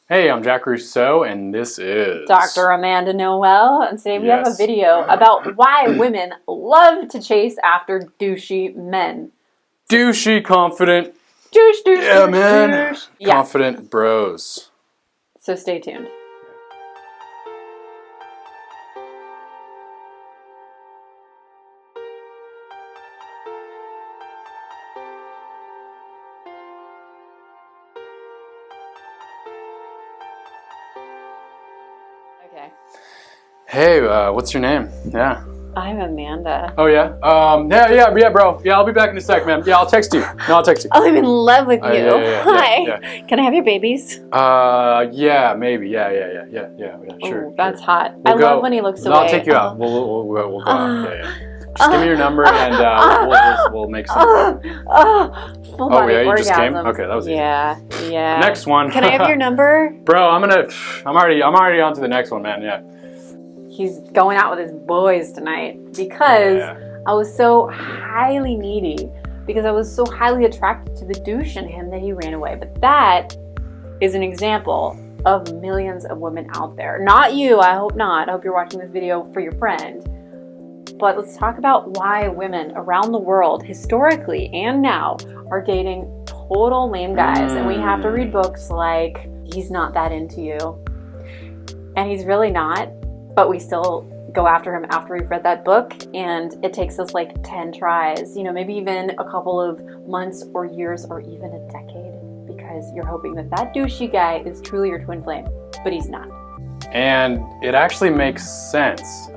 Hey, I'm Jack Rousseau, and this is Dr. Amanda Noel, and today we have a Yes. video about why women love to chase after douchey men. douchey, confident. Douche. Yeah, man. Yeah, Confident bros. so stay tuned. Okay, Hey, what's your name? Yeah. I'm Amanda. Oh yeah. Yeah, bro. Yeah, I'll be back in a sec, man. Yeah, I'll text you. No, I'll text you. Oh, I'm in love with you. Hi. Yeah. Can I have your babies? Yeah, maybe. Yeah. Sure. Ooh, that's sure. hot. We'll I go. love when he looks away. I'll take you out. We'll go out. Yeah. Just give me your number and we'll make some. Full body yeah, you just came? orgasms. Okay, that was easy. Yeah. Next one. Can I have your number? Bro, I'm already on to the next one, man. Yeah. He's going out with his boys tonight because I was so highly needy, because I was so highly attracted to the douche in him that he ran away. But that is an example of millions of women out there. Not you, I hope not. I hope you're watching this video for your friend. But let's talk about why women around the world, historically and now, are dating total lame guys. And we have to read books like He's Not That Into You. And he's really not, but we still go after him after we've read that book. And it takes us like 10 tries, maybe even a couple of months or years or even a decade, because you're hoping that that douchey guy is truly your twin flame, but he's not. And it actually makes sense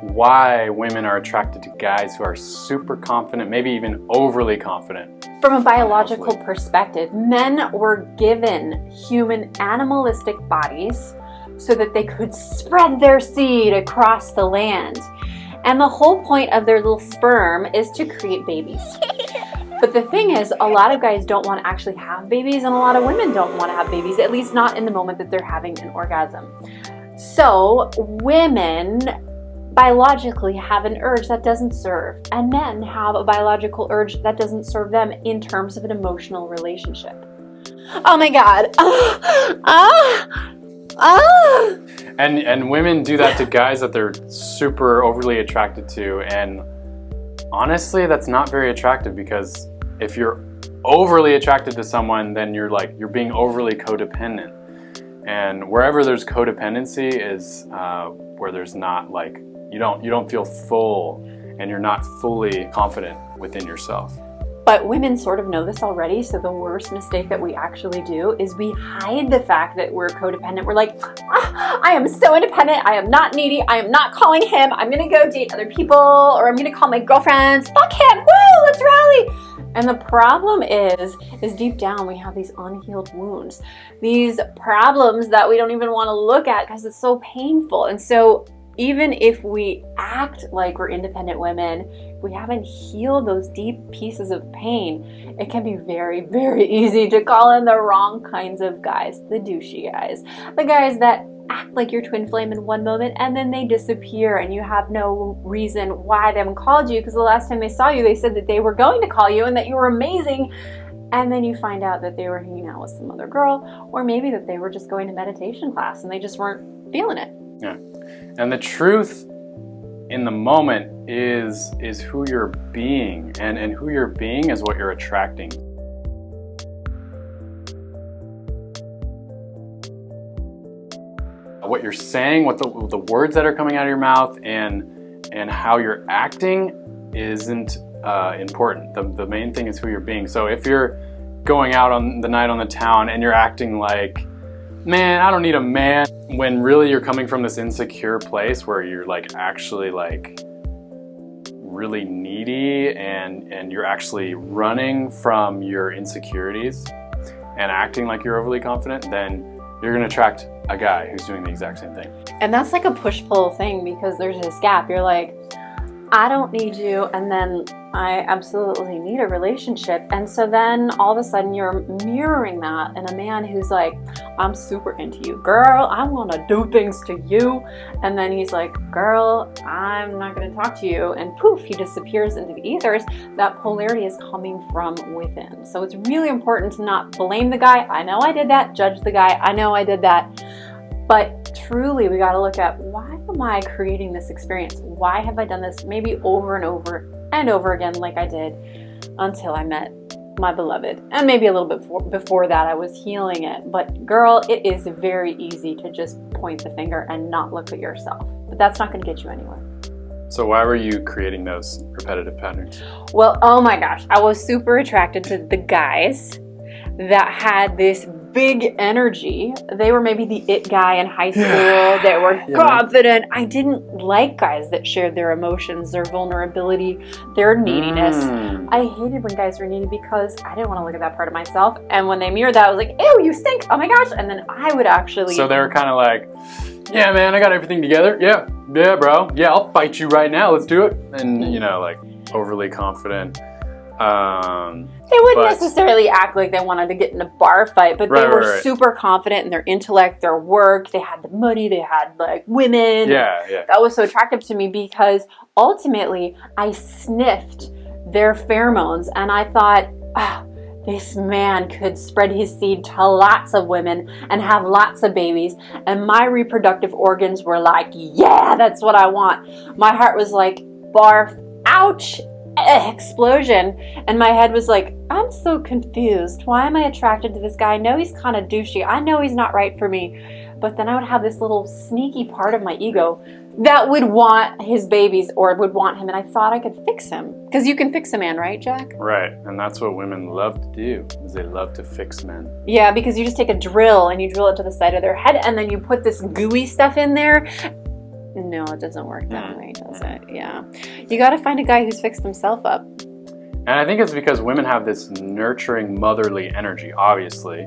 why women are attracted to guys who are super confident, maybe even overly confident. From a biological perspective, men were given human animalistic bodies so that they could spread their seed across the land. And the whole point of their little sperm is to create babies. But the thing is, a lot of guys don't want to actually have babies, and a lot of women don't want to have babies, at least not in the moment that they're having an orgasm. So women biologically have an urge that doesn't serve, and men have a biological urge that doesn't serve them in terms of an emotional relationship. Oh my God. And women do that to guys that they're super overly attracted to, and honestly, that's not very attractive, because if you're overly attracted to someone, then you're being overly codependent. And wherever there's codependency is where there's not you don't feel full, and you're not fully confident within yourself. But women sort of know this already, so the worst mistake that we actually do is we hide the fact that we're codependent. We're like, I am so independent, I am not needy, I am not calling him, I'm gonna go date other people, or I'm gonna call my girlfriends, fuck him, woo, let's rally. And the problem is deep down we have these unhealed wounds, these problems that we don't even wanna look at because it's so painful. And so even if we act like we're independent women, if we haven't healed those deep pieces of pain, it can be very, very easy to call in the wrong kinds of guys, the douchey guys, the guys that act like your twin flame in one moment and then they disappear and you have no reason why they haven't called you, because the last time they saw you, they said that they were going to call you and that you were amazing. And then you find out that they were hanging out with some other girl, or maybe that they were just going to meditation class and they just weren't feeling it. Yeah. And the truth in the moment is who you're being, and who you're being is what you're attracting. What you're saying, what the words that are coming out of your mouth, and how you're acting isn't important. The main thing is who you're being. So if you're going out on the night on the town and you're acting like, man, I don't need a man, when really you're coming from this insecure place where you're actually really needy, and you're actually running from your insecurities and acting like you're overly confident, then you're gonna attract a guy who's doing the exact same thing. And that's like a push-pull thing, because there's this gap. You're like, I don't need you, and then I absolutely need a relationship. And so then all of a sudden you're mirroring that in a man who's like, I'm super into you, girl, I want to do things to you. And then he's like, girl, I'm not going to talk to you. And poof, he disappears into the ethers. That polarity is coming from within. So it's really important to not blame the guy. I know I did that. Judge the guy. I know I did that. But truly, we got to look at, why am I creating this experience? Why have I done this maybe over and over and over again like I did until I met my beloved? And maybe a little bit before that I was healing it. But girl, it is very easy to just point the finger and not look at yourself. But that's not going to get you anywhere. So why were you creating those repetitive patterns? Well, oh my gosh, I was super attracted to the guys that had this big energy. They were maybe the it guy in high school. They were confident. I didn't like guys that shared their emotions, their vulnerability, their neediness. I hated when guys were needy because I didn't want to look at that part of myself. And when they mirrored that, I was like, ew, you stink. Oh my gosh. And then I would actually... So they were kind of like, yeah, man, I got everything together. Yeah, bro. Yeah, I'll fight you right now. Let's do it. And, you know, like overly confident. They wouldn't necessarily act like they wanted to get in a bar fight, but they were super confident in their intellect, their work. They had the money, they had like women. Yeah. That was so attractive to me because ultimately I sniffed their pheromones and I thought, this man could spread his seed to lots of women and have lots of babies. And my reproductive organs were like, yeah, that's what I want. My heart was like, barf, ouch. Explosion. And my head was like, I'm so confused. Why am I attracted to this guy? I know he's kind of douchey. I know he's not right for me. But then I would have this little sneaky part of my ego that would want his babies or would want him. And I thought I could fix him. Because you can fix a man, right, Jack? Right. And that's what women love to do, is they love to fix men. Yeah, because you just take a drill and you drill it to the side of their head and then you put this gooey stuff in there. No, it doesn't work that way, does it? Yeah. You got to find a guy who's fixed himself up. And I think it's because women have this nurturing, motherly energy, obviously.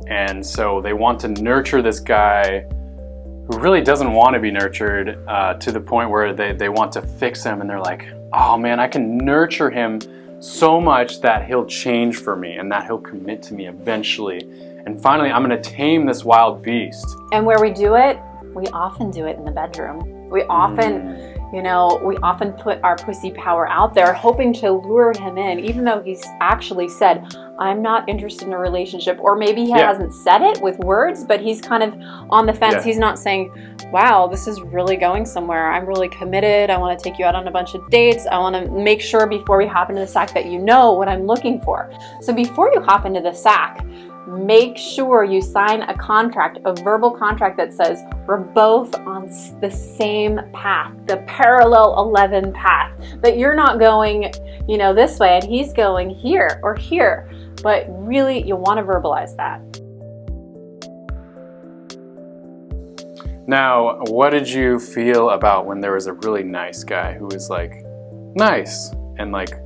And so they want to nurture this guy who really doesn't want to be nurtured to the point where they want to fix him. And they're like, oh man, I can nurture him so much that he'll change for me and that he'll commit to me eventually. And finally, I'm going to tame this wild beast. And where we do it, we often do it in the bedroom. We often, we often put our pussy power out there hoping to lure him in, even though he's actually said, I'm not interested in a relationship. Or maybe he hasn't said it with words, but he's kind of on the fence. He's not saying, wow, this is really going somewhere. I'm really committed. I want to take you out on a bunch of dates. I want to make sure before we hop into the sack that you know what I'm looking for. So before you hop into the sack, make sure you sign a contract, a verbal contract that says we're both on the same path, the parallel 11 path, that you're not going, this way and he's going here or here. But really, you want to verbalize that. Now, what did you feel about when there was a really nice guy who was like nice and like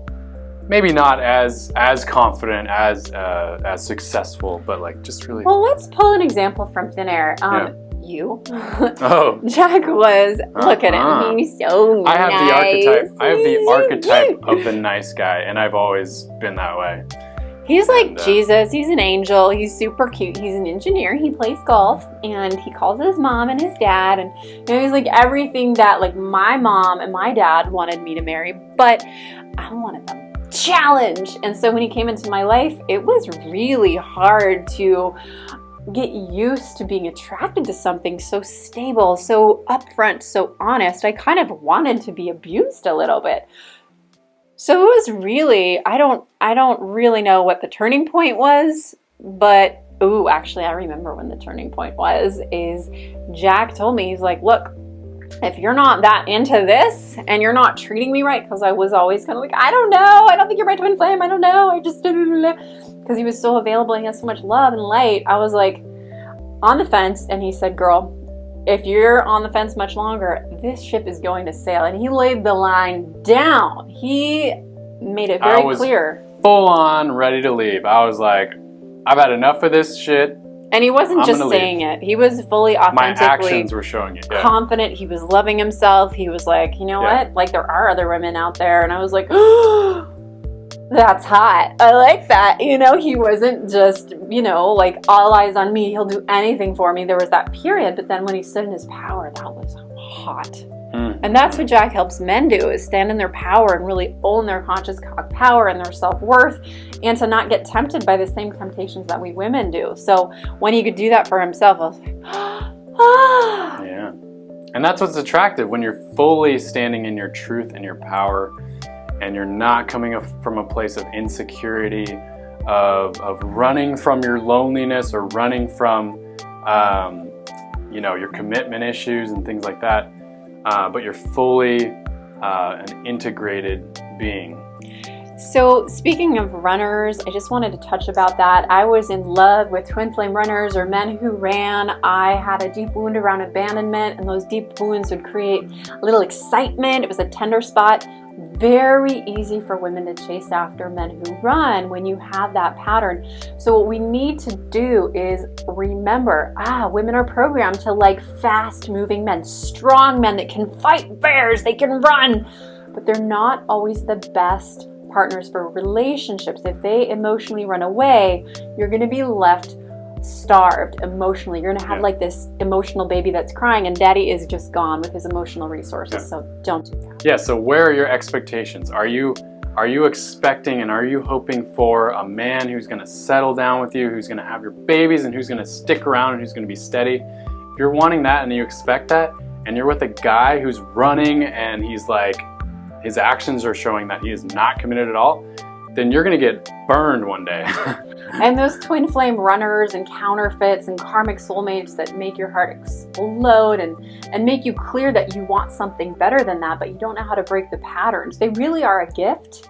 maybe not as confident, as successful, but like just really... Well, let's pull an example from thin air. You. Oh. Jack was, look at him, he's so nice. I have the archetype of the nice guy, and I've always been that way. He's like Jesus, he's an angel, he's super cute, he's an engineer, he plays golf, and he calls his mom and his dad, and he's like everything that like my mom and my dad wanted me to marry, but I wanted them challenge. And so when he came into my life, it was really hard to get used to being attracted to something so stable, so upfront, so honest. I kind of wanted to be abused a little bit. So it was really, I don't really know what the turning point was, but actually I remember when the turning point is Jack told me, he's like, look, if you're not that into this and you're not treating me right, because I was always kind of like, I don't know, I don't think you're my twin flame, I don't know, I just, because he was so available and he has so much love and light, I was like on the fence, and he said, girl, if you're on the fence much longer, this ship is going to sail. And he laid the line down. He made it very clear. Full on ready to leave. I was like, I've had enough of this shit. And he wasn't I'm just gonna saying leave. it. He was fully My authentically actions were showing it. Yeah. confident. He was loving himself. He was like, you know Yeah. what? Like, there are other women out there. And I was like, that's hot. I like that. You know, he wasn't just, you know, like, all eyes on me. He'll do anything for me. There was that period. But then when he stood in his power, that was hot. And that's what Jack helps men do, is stand in their power and really own their conscious power and their self-worth, and to not get tempted by the same temptations that we women do. So when he could do that for himself, I was like, ah. Yeah. And that's what's attractive, when you're fully standing in your truth and your power, and you're not coming from a place of insecurity, of running from your loneliness or running from, you know, your commitment issues and things like that. But you're fully an integrated being. So speaking of runners, I just wanted to touch about that. I was in love with twin flame runners, or men who ran. I had a deep wound around abandonment, and those deep wounds would create a little excitement. It was a tender spot. Very easy for women to chase after men who run when you have that pattern. So what we need to do is remember, women are programmed to like fast moving men, strong men that can fight bears, they can run, but they're not always the best partners for relationships. If they emotionally run away, you're going to be left starved emotionally. You're going to have like this emotional baby that's crying, and daddy is just gone with his emotional resources. So don't do that. Yeah, so where are your expectations? Are you expecting and are you hoping for a man who's going to settle down with you, who's going to have your babies, and who's going to stick around and who's going to be steady? If you're wanting that and you expect that, and you're with a guy who's running and he's like, his actions are showing that he is not committed at all, then you're going to get burned one day. And those twin flame runners and counterfeits and karmic soulmates that make your heart explode and make you clear that you want something better than that, but you don't know how to break the patterns. They really are a gift.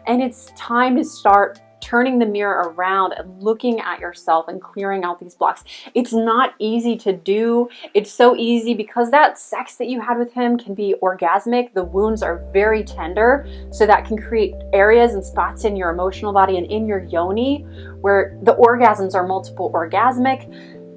And it's time to start turning the mirror around and looking at yourself and clearing out these blocks. It's not easy to do. It's so easy because that sex that you had with him can be orgasmic. The wounds are very tender, so that can create areas and spots in your emotional body and in your yoni where the orgasms are multiple orgasmic.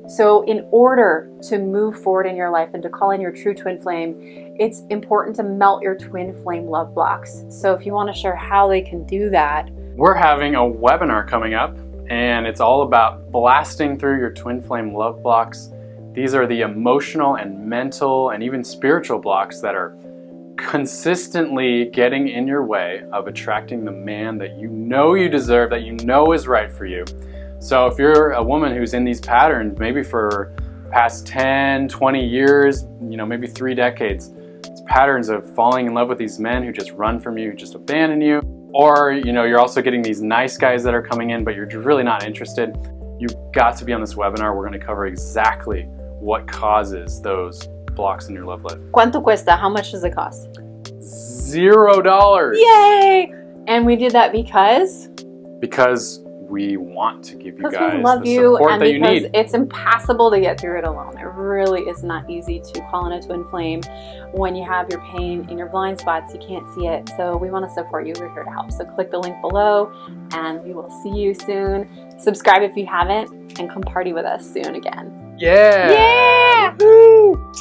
So in order to move forward in your life and to call in your true twin flame, it's important to melt your twin flame love blocks. So if you want to share how they can do that, we're having a webinar coming up, and it's all about blasting through your twin flame love blocks. These are the emotional and mental and even spiritual blocks that are consistently getting in your way of attracting the man that you know you deserve, that you know is right for you. So if you're a woman who's in these patterns, maybe for past 10, 20 years, you know, maybe 3 decades, it's patterns of falling in love with these men who just run from you, who just abandon you. Or, you know, you're also getting these nice guys that are coming in, but you're really not interested. You've got to be on this webinar. We're going to cover exactly what causes those blocks in your love life. ¿Cuánto cuesta? How much does it cost? $0. Yay! And we did that because we want to give you we guys love the you, support and that you because need. it's impossible to get through it alone. It really is not easy to call in a twin flame when you have your pain in your blind spots. You can't see it. So we want to support you. We're here to help. So click the link below, and we will see you soon. Subscribe if you haven't, and come party with us soon again. Yeah! Yeah! Woo-hoo!